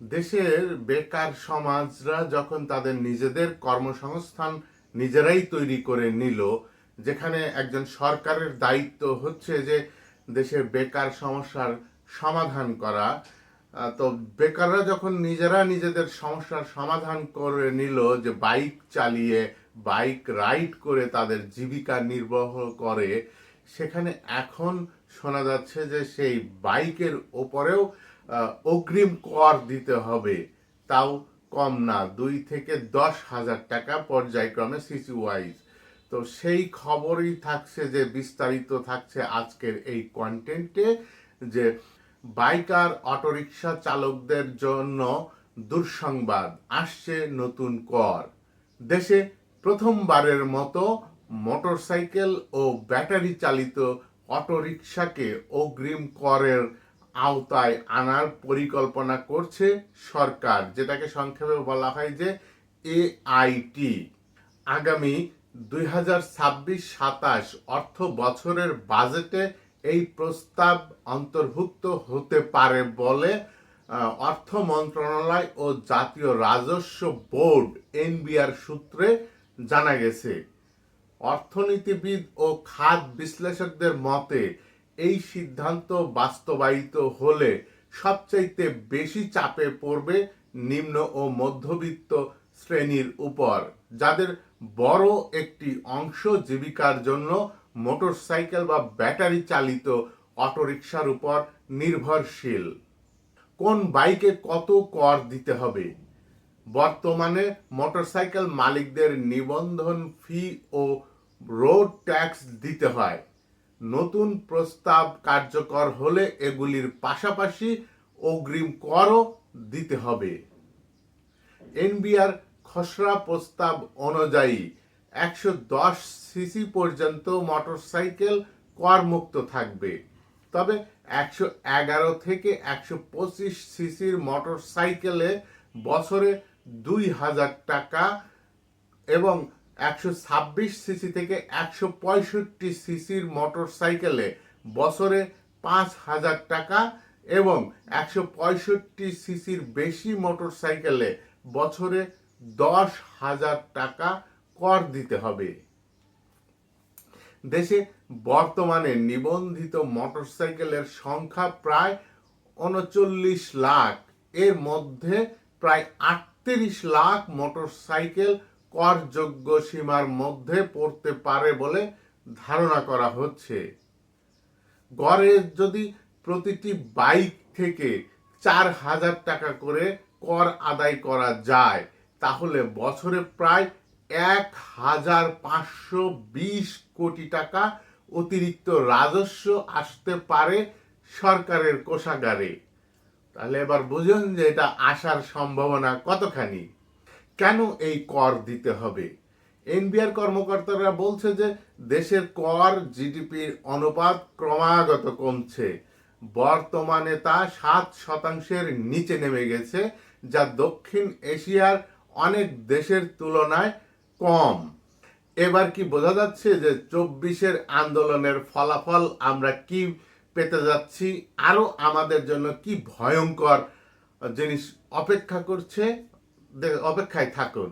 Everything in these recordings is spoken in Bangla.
দেশের বেকার সমাজরা যখন তাদের নিজেদের কর্মসংস্থান নিজেরাই তৈরি করে নিল, যেখানে একজন সরকারের দায়িত্ব হচ্ছে যে দেশের বেকার সমস্যার সমাধান করা, তো বেকাররা যখন নিজেরা নিজেদের সমস্যার সমাধান করে নিল, যে বাইক চালিয়ে বাইক রাইড করে তাদের জীবিকা নির্বাহ করে, সেখানে এখন শোনা যাচ্ছে যে সেই বাইকের ওপরেও অগ্রিম কর দিতে হবে, তাও কম না, 2 থেকে 10,000 টাকা পর্যায়ক্রমে সিসি ওয়াইজ। তো সেই খবরই থাকছে, যে বিস্তারিত থাকছে আজকের এই কন্টেন্টে, যে বাইকার অটোরিকশা চালকদের জন্য দুঃসংবাদ, আসছে নতুন কর। দেশে প্রথমবারের মতো মোটরসাইকেল ও ব্যাটারি চালিত অটোরিকশাকে অগ্রিম করের আওতায় আনার পরিকল্পনা করছে সরকার, যেটাকে সংক্ষেপে বলা হয় যে এআইটি। আগামী 2026-27 অর্থ বছরের বাজেটে এই প্রস্তাব অন্তর্ভুক্ত হতে পারে বলে অর্থ মন্ত্রণালয় ও জাতীয় রাজস্ব বোর্ড এনবিআর সূত্রে জানা গেছে। অর্থনীতিবিদ ও খাত বিশ্লেষকদের মতে এই সিদ্ধান্ত বাস্তবায়িত হলে সবচাইতে বেশি চাপে পড়বে নিম্ন ও মধ্যবিত্ত শ্রেণীর উপর, যাদের বড় একটি অংশ জীবিকার জন্য মোটরসাইকেল বা ব্যাটারি চালিত অটোরিকশার উপর নির্ভরশীল। কোন বাইকে কত কর দিতে হবে? বর্তমানে মোটরসাইকেল মালিকদের নিবন্ধন ফি ও রোড ট্যাক্স দিতে হয়। নতুন প্রস্তাব কার্যকর হলে এগুলির পাশাপাশি অগ্রিম করও দিতে হবে। এনবিআর খসড়া প্রস্তাব অনুযায়ী 110 সিসি পর্যন্ত মোটরসাইকেল করমুক্ত থাকবে, তবে 111 থেকে 125 সিসির মোটরসাইকেলে বছরে 2,000 টাকা এবং 126 সিসি থেকে 165 সিসির মোটরসাইকেলে বছরে 5,000 টাকা এবং 165 সিসির বেশি মোটরসাইকেলে বছরে 10,000 টাকা কর দিতে হবে। দেশে বর্তমানে নিবন্ধিত মোটরসাইকেলের সংখ্যা প্রায় 39 লাখ। এর মধ্যে প্রায় 38 লাখ মোটরসাইকেল করযোগ্য সীমার মধ্যে পড়তে পারে বলে ধারণা করা হচ্ছে। গড়ে যদি প্রতিটি বাইক থেকে 4,000 টাকা করে কর আদায় করা যায়, তাহলে বছরে প্রায় 1,520 কোটি টাকা অতিরিক্ত রাজস্ব আসতে পারে সরকারের কোষাগারে। তাহলে এবার বুঝুন যে এটা আসার সম্ভাবনা কতখানি। কেন এই কর দিতে হবে? এনবিআর কর্মকর্তারা বলছে যে দেশের কর জিডিপির অনুপাত ক্রমাগত কমছে। বর্তমানে তা 7% নিচে নেমে গেছে, যা দক্ষিণ এশিয়ার অনেক দেশের তুলনায় কম। এবার কি বোঝা যাচ্ছে যে 24-এর আন্দোলনের ফলাফল আমরা কি পেতে যাচ্ছি? আরো আমাদের জন্য কি ভয়ঙ্কর জিনিস অপেক্ষা করছে? অপেক্ষায় থাকুন।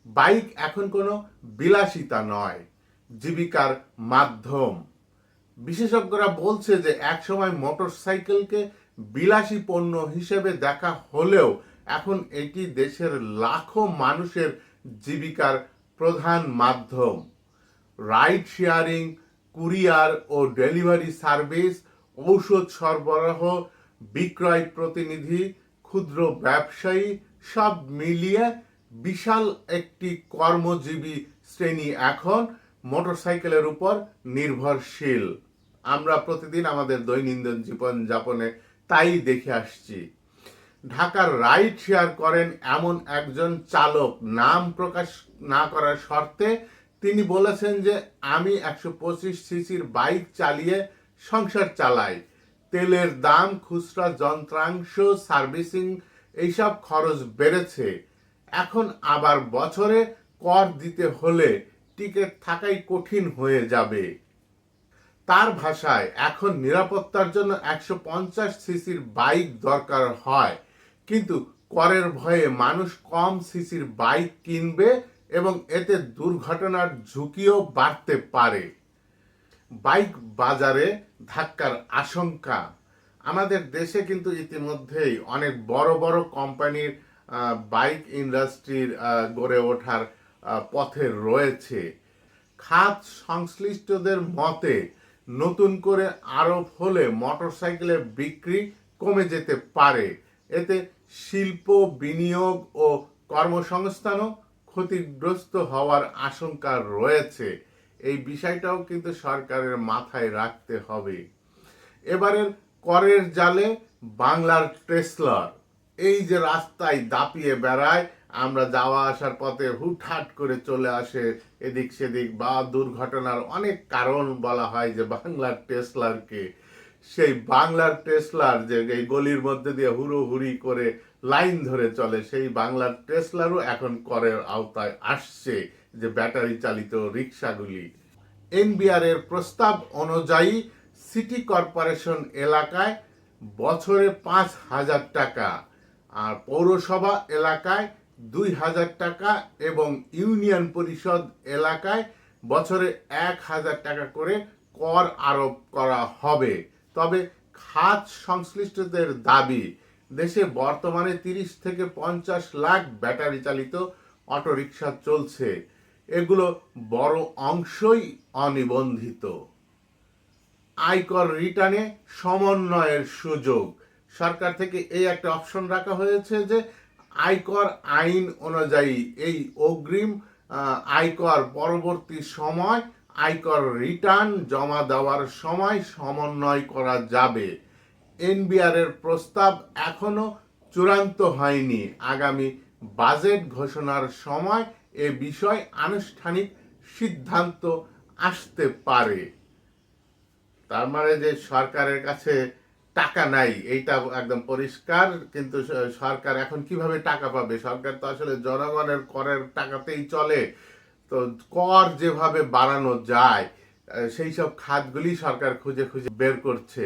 বাইক এখন কোনো বিলাসিতা নয়, জীবিকার মাধ্যম। বিশেষজ্ঞরা বলছে যে একসময় মোটরসাইকেলকে বিলাসী পণ্য হিসেবে দেখা হলেও এখন এটি দেশের লাখো মানুষের জীবিকার প্রধান মাধ্যম। রাইড শেয়ারিং, কুরিয়ার ও ডেলিভারি সার্ভিস, ঔষধ সরবরাহ, বিক্রয় প্রতিনিধি, ক্ষুদ্র ব্যবসায়ী, সব মিলিয়ে বিশাল একটি কর্মজীবী শ্রেণী এখন মোটরসাইকেলের উপর নির্ভরশীল। আমরা প্রতিদিন আমাদের দৈনন্দিন জীবন যাপনে তাই দেখে আসছি। ঢাকার রাইড শেয়ার করেন এমন একজন চালক নাম প্রকাশ না করার শর্তে তিনি বলেছেন যে আমি 125 সিসির বাইক চালিয়ে সংসার চালাই। তেলের দাম, খুচরা যন্ত্রাংশ, সার্ভিসিং, এইসব খরচ বেড়েছে। এখন আবার বছরে কর দিতে হলে টিকে থাকাই কঠিন হয়ে যাবে। তার ভাষায় এখন নিরাপত্তার জন্য 150 সিসির বাইক দরকার হয়, কিন্তু করের ভয়ে মানুষ কম সিসির বাইক কিনবে এবং এতে দুর্ঘটনার ঝুঁকিও বাড়তে পারে। বাইক বাজারে ধাক্কার আশঙ্কা। আমাদের দেশে কিন্তু ইতিমধ্যেই অনেক বড় বড় কোম্পানির বাইক ইন্ডাস্ট্রির গড়ে ওঠার পথে রয়েছে। খাত সংশ্লিষ্টদের মতে নতুন করে আরোপ হলে মোটরসাইকেলের বিক্রি কমে যেতে পারে। এতে শিল্প, বিনিয়োগ ও কর্মসংস্থানও ক্ষতিগ্রস্ত হওয়ার আশঙ্কা রয়েছে। এই বিষয়টাও কিন্তু সরকারের মাথায় রাখতে হবে। এবারের করের জালে বাংলার টেসলার এই যে রাস্তায় দাপিয়ে বেড়ায়, আমরা যাওয়া আসার পথে হুটহাট করে চলে আসে এদিক সেদিক, বা দুর্ঘটনার অনেক কারণ বলা হয় যে বাংলার টেসলারকে। সেই বাংলার টেসলার যে এই গলির মধ্যে দিয়ে হুড়োহুড়ি করে লাইন ধরে চলে, সেই বাংলার টেসলারও এখন করের আওতায় আসছে, যে ব্যাটারি চালিত রিক্সাগুলি। এনবিআর এর প্রস্তাব অনুযায়ী সিটি কর্পোরেশন এলাকায় বছরে 5,000 টাকা, আর পৌরসভা এলাকায় 2,000 টাকা এবং ইউনিয়ন পরিষদ এলাকায় বছরে 1,000 টাকা করে কর আরোপ করা হবে। তবে খাত সংশ্লিষ্টদের দাবি, দেশে বর্তমানে 30 থেকে 50 লাখ ব্যাটারি চালিত অটোরিকশা চলছে। এগুলো বড় অংশই অনিবন্ধিত। আয়কর রিটার্নে সমন্বয়ের সুযোগ। সরকার থেকে এই একটা অপশন রাখা হয়েছে যে আয়কর আইন অনুযায়ী এই অগ্রিম আয়কর পরবর্তী সময় আয়কর রিটার্ন জমা দেওয়ার সময় সমন্বয় করা যাবে। এনবিআর এর প্রস্তাব এখনো চূড়ান্ত হয়নি। আগামী বাজেট ঘোষণার সময় এ বিষয় আনুষ্ঠানিক সিদ্ধান্ত আসতে পারে। তার মানে যে সরকারের কাছে টাকা নাই, এইটা একদম পরিষ্কার। কিন্তু সরকার এখন কিভাবে টাকা পাবে? সরকার তো আসলে জনগণের করের টাকাতেই চলে। তো কর যেভাবে বাড়ানো যায় সেই সব খাতগুলি সরকার খুঁজে খুঁজে বের করছে।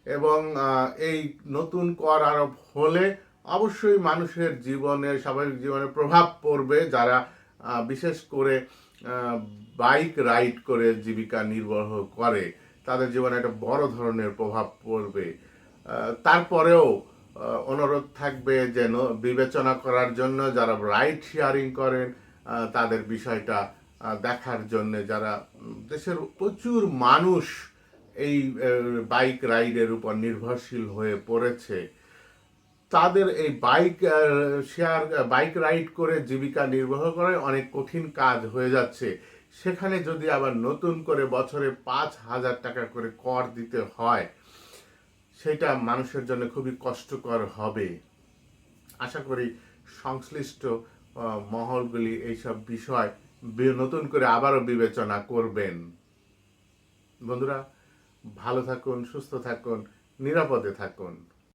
এবং এই নতুন কর আরোপ হলে অবশ্যই মানুষের জীবনে, স্বাভাবিক জীবনে প্রভাব পড়বে। যারা বিশেষ করে বাইক রাইড করে জীবিকা নির্বাহ করে, তাদের জীবনে একটা বড় ধরনের প্রভাব পড়বে। তারপরেও অনুরোধ থাকবে যেন বিবেচনা করার জন্য, যারা রাইড শেয়ারিং করেন তাদের বিষয়টা দেখার জন্য। যারা দেশের প্রচুর মানুষ এই বাইক রাইডের উপর নির্ভরশীল হয়ে পড়েছে, তাদের এই বাইক রাইড করে জীবিকা নির্বাহ করে অনেক কঠিন কাজ হয়ে যাচ্ছে। সেখানে যদি আবার নতুন করে বছরে 5,000 টাকা করে কর দিতে হয়, সেটা মানুষের জন্য খুবই কষ্টকর হবে। আশা করি সংশ্লিষ্ট মহলগুলি এইসব বিষয় নতুন করে আবারও বিবেচনা করবেন। বন্ধুরা, ভালো থাকুন, সুস্থ থাকুন, নিরাপদে থাকুন।